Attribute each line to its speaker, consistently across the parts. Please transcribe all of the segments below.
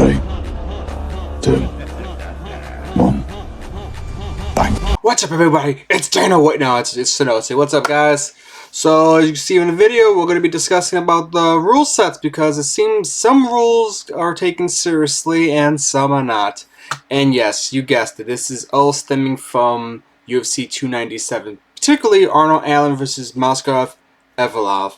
Speaker 1: 3, 2, 1, bang.
Speaker 2: What's up, everybody? It's Dana. Wait, no, it's Sanoci. What's up, guys? So, as you can see in the video, we're going to be discussing about the rule sets because it seems some rules are taken seriously and some are not. And yes, you guessed it. This is all stemming from UFC 297, particularly Arnold Allen versus Moskov Evlov.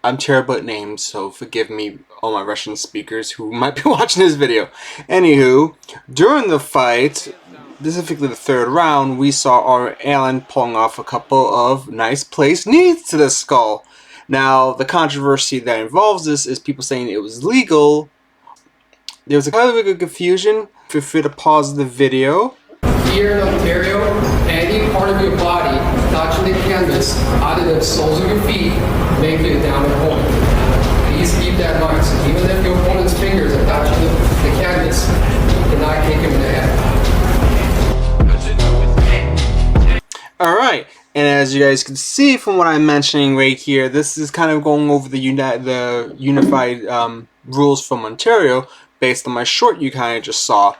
Speaker 2: I'm terrible at names, so forgive me, all my Russian speakers who might be watching this video. Anywho, during the fight, specifically the third round, we saw Arnold Allen pulling off a couple of nice placed knees to the skull. Now, the controversy that involves this is people saying it was legal. There was a kind of confusion. Feel free to pause the video.
Speaker 3: Here in Ontario, any part of your body touching the canvas, other than the soles of your feet, make it a down opponent. Please keep that in mind. So even if your opponent's fingers are touching the canvas, you cannot kick him in the head.
Speaker 2: Alright, and as you guys can see from what I'm mentioning right here, this is kind of going over the Unified Rules from Ontario based on my short you kind of just saw,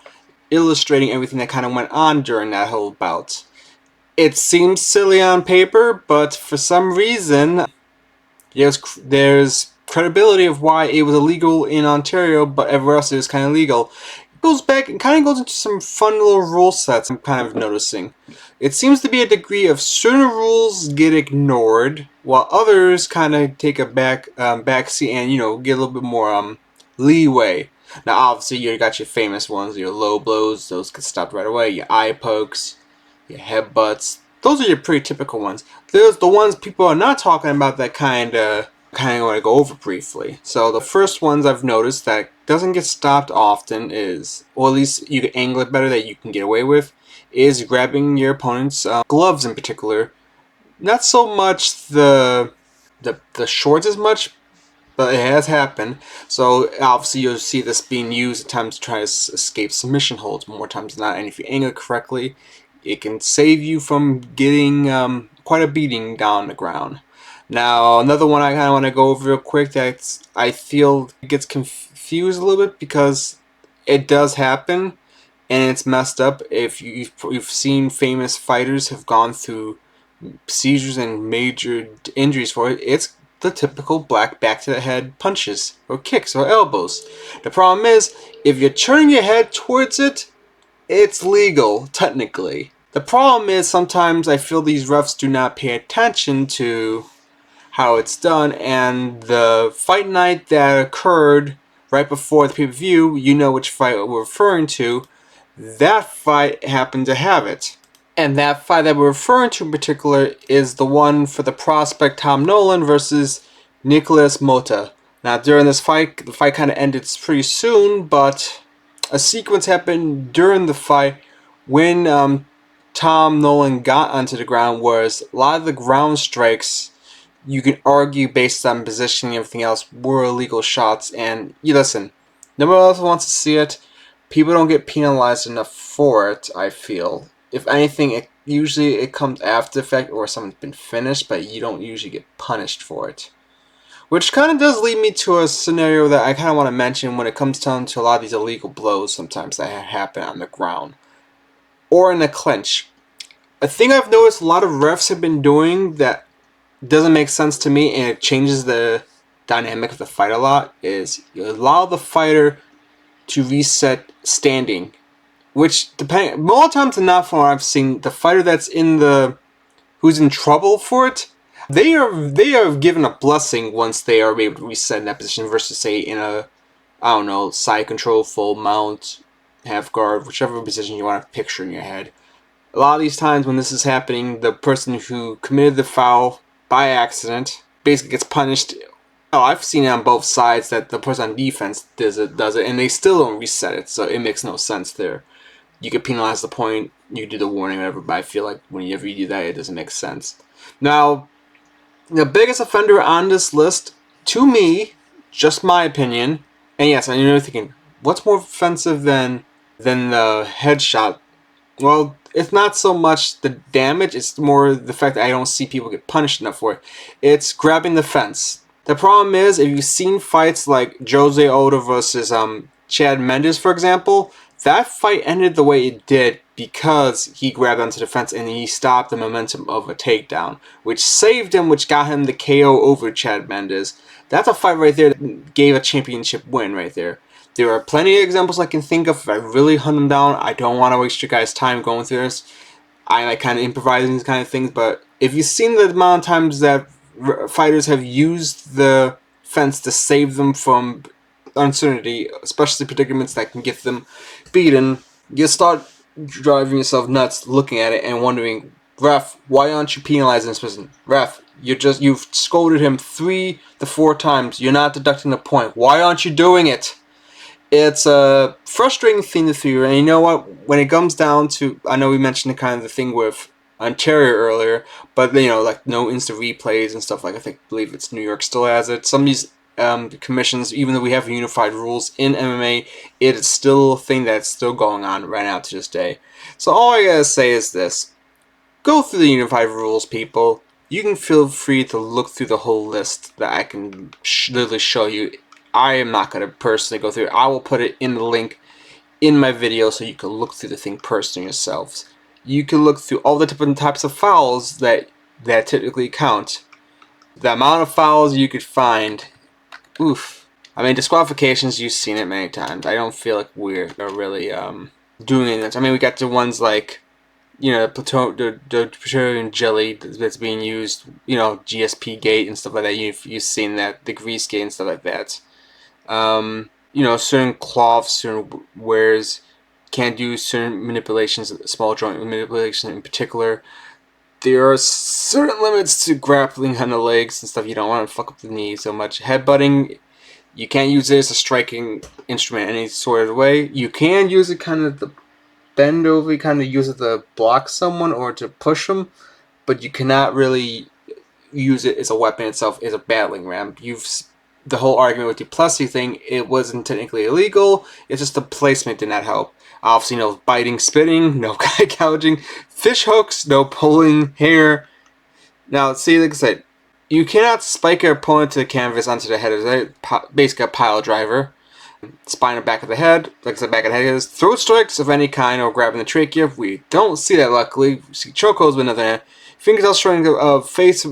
Speaker 2: illustrating everything that kind of went on during that whole bout. It seems silly on paper, but for some reason, there's credibility of why it was illegal in Ontario, but everywhere else it was kind of legal. It goes back and kind of goes into some fun little rule sets I'm kind of noticing. It seems to be a degree of certain rules get ignored, while others kind of take a backseat and, you know, get a little bit more leeway. Now, obviously, you got your famous ones, your low blows, those get stopped right away, your eye pokes, your headbutts. Those are your pretty typical ones. There's the ones people are not talking about that kind of want to go over briefly. So the first ones I've noticed that doesn't get stopped often is, or at least you can angle it better that you can get away with, is grabbing your opponent's gloves in particular. Not so much the shorts as much, but it has happened. So obviously you'll see this being used at times to try to escape submission holds more times than not. And if you angle it correctly, it can save you from getting quite a beating down on the ground. Now, another one I kind of want to go over real quick that I feel gets confused a little bit because it does happen and it's messed up. If you've seen famous fighters have gone through seizures and major injuries for it, it's the typical black back to the head punches or kicks or elbows. The problem is, if you're turning your head towards it, it's legal, technically. The problem is sometimes I feel these refs do not pay attention to how it's done, and the fight night that occurred right before the pay-per-view, you know which fight we're referring to, that fight happened to have it. And that fight that we're referring to in particular is the one for the prospect Tom Nolan versus Nicholas Mota. Now during this fight, the fight kind of ended pretty soon, but a sequence happened during the fight when Tom Nolan got onto the ground, whereas a lot of the ground strikes, you can argue based on positioning and everything else, were illegal shots. And you listen, nobody else wants to see it. People don't get penalized enough for it, I feel. If anything, it comes after the fact or something's been finished, but you don't usually get punished for it. Which kind of does lead me to a scenario that I kind of want to mention when it comes down to a lot of these illegal blows sometimes that happen on the ground. Or in a clinch. A thing I've noticed a lot of refs have been doing that doesn't make sense to me and it changes the dynamic of the fight a lot is you allow the fighter to reset standing. Which, more times than not from what I've seen, the fighter that's who's in trouble for it, they are given a blessing once they are able to reset in that position versus, say, in a, I don't know, side control, full mount, half guard, whichever position you want to picture in your head. A lot of these times when this is happening, the person who committed the foul by accident basically gets punished. Oh, I've seen it on both sides that the person on defense does it, and they still don't reset it, so it makes no sense there. You could penalize the point, you do the warning, whatever, but I feel like whenever you do that, it doesn't make sense. Now, the biggest offender on this list, to me, just my opinion, and yes, I know you're thinking, what's more offensive than the headshot? Well, it's not so much the damage, it's more the fact that I don't see people get punished enough for it. It's grabbing the fence. The problem is, if you've seen fights like Jose Aldo versus Chad Mendes, for example, that fight ended the way it did because he grabbed onto the fence and he stopped the momentum of a takedown, which saved him, which got him the KO over Chad Mendes. That's a fight right there that gave a championship win right there. There are plenty of examples I can think of. If I really hunt them down, I don't want to waste your guys' time going through this. I like kind of improvising these kind of things, but if you've seen the amount of times that fighters have used the fence to save them from uncertainty, especially predicaments that can get them beaten, you start driving yourself nuts looking at it and wondering, ref, why aren't you penalizing this person? Ref, you've scolded him 3 to 4 times. You're not deducting the point. Why aren't you doing it? It's a frustrating thing to figure, and you know what? When it comes down to, I know we mentioned the kind of the thing with Ontario earlier, but you know, like no instant replays and stuff like I believe it's New York still has it. Some of these commissions, even though we have unified rules in MMA, it is still a thing that's still going on right now to this day. So all I gotta say is this: go through the unified rules, people. You can feel free to look through the whole list that I can literally show you. I am not going to personally go through it. I will put it in the link in my video so you can look through the thing personally yourselves. You can look through all the different types of fouls that typically count. The amount of fouls you could find. Oof. I mean, disqualifications, you've seen it many times. I don't feel like we're really doing anything. I mean, we got the ones like, you know, the Praetorian jelly that's being used, you know, GSP gate and stuff like that. You've seen that, the grease gate and stuff like that. You know, certain cloths, certain wares can't do certain manipulations, small joint manipulation in particular. There are certain limits to grappling on the legs and stuff. You don't want to fuck up the knee so much. Headbutting, you can't use it as a striking instrument any sort of way. You can use it kind of to bend over, you kind of use it to block someone or to push them, but you cannot really use it as a weapon itself, as a battling ram. The whole argument with the Duplessis thing, it wasn't technically illegal, it's just the placement did not help. Obviously, no biting, spitting, no gouging, fish hooks, no pulling hair. Now, see, like I said, you cannot spike your opponent to the canvas onto the head. It's basically a pile driver. Spine or back of the head, like I said, back of the head is throat strikes of any kind or grabbing the trachea. We don't see that, luckily. We see chokeholds, but nothing there. Fingers outstretching of face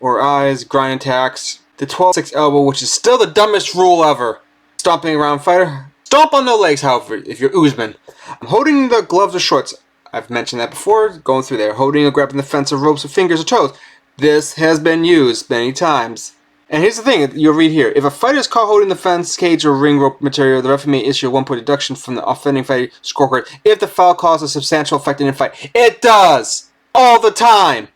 Speaker 2: or eyes, grind attacks. The 12-6 elbow, which is still the dumbest rule ever. Stomping around fighter. Stomp on no legs, however, if you're Usman. Holding the gloves or shorts. I've mentioned that before, going through there. Holding or grabbing the fence of ropes with fingers or toes. This has been used many times. And here's the thing, you'll read here. If a fighter is caught holding the fence, cage, or ring rope material, the referee may issue a 1-point deduction from the offending fighter scorecard if the foul causes a substantial effect in the fight. It does! All the time!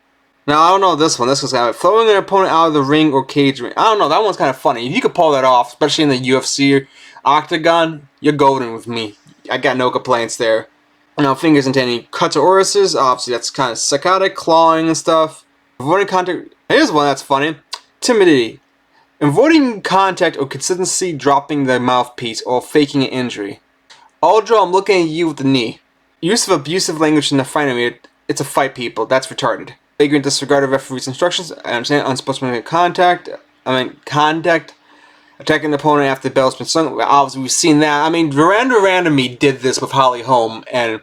Speaker 2: Now, I don't know this one. This was kind of throwing an opponent out of the ring or cage ring. I don't know, that one's kind of funny. If you could pull that off, especially in the UFC octagon, you're golden with me. I got no complaints there. Now, fingers into any cuts or orifices, obviously that's kind of psychotic, clawing and stuff. Avoiding contact. Here's one that's funny. Timidity. Avoiding contact or consistency dropping the mouthpiece or faking an injury. Aldro, I'm looking at you with the knee. Use of abusive language in the fight, it's a fight, people. That's retarded. Flagrant disregard of referee's instructions. I understand. Unsportsmanlike contact. Contact. Attacking the opponent after the bell's been sung. Obviously, we've seen that. I mean, Miranda Randomie did this with Holly Holm, and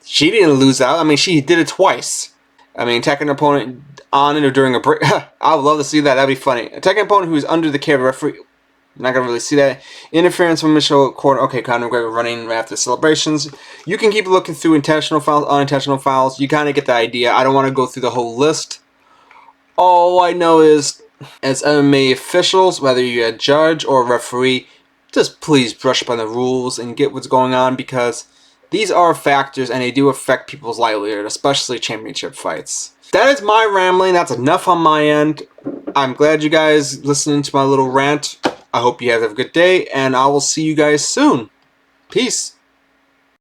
Speaker 2: she didn't lose out. I mean, she did it twice. I mean, attacking an opponent on it or during a break. I would love to see that. That'd be funny. Attacking an opponent who is under the care of a referee. Not going to really see that. Interference from Michelle Corner. Okay, Conor McGregor running right after celebrations. You can keep looking through intentional fouls, unintentional fouls. You kind of get the idea. I don't want to go through the whole list. All I know is, as MMA officials, whether you're a judge or a referee, just please brush up on the rules and get what's going on, because these are factors and they do affect people's livelihood, especially championship fights. That is my rambling. That's enough on my end. I'm glad you guys listening to my little rant. I hope you guys have a good day, and I will see you guys soon. Peace.